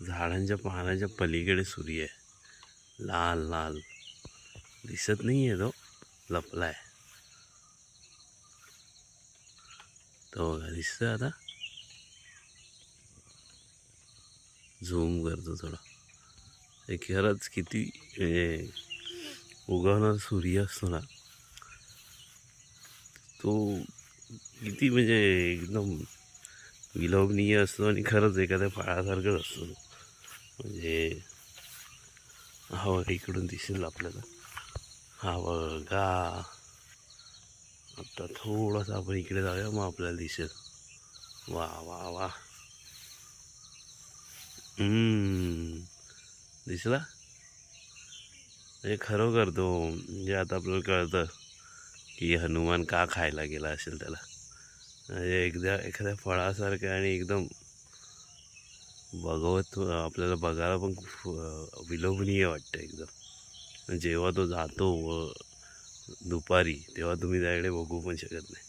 झाडांच्या पानाच्या पलीकडे सूर्य आहे, लाल लाल दिसत नाही आहे, तो लपलाय. तो बघा दिसतोय, आता झूम करतो थोडा. हे खरंच किती म्हणजे उगवणारा सूर्य असतो ना, तो किती म्हणजे एकदम विलोभनीय असतो आणि खरंच एखाद्या फळासारखंच असतो तो. म्हणजे हा बघा इकडून दिसेल आपल्याला, हा बघा. आता थोडासा आपण इकडे जाऊया, मग आपल्याला दिसेल. वा वा वा. दिसला. म्हणजे खरोखर तो म्हणजे आता आपल्याला कळतं की हनुमान का खायला गेला असेल त्याला. म्हणजे एखाद्या फळासारखं आणि एकदम भगवत आपल्याला बघायला पण खूप विलोभनीय वाटतं एकदम. जेव्हा तो जातो दुपारी, तेव्हा तुम्ही त्याकडे बघू पण शकत नाही.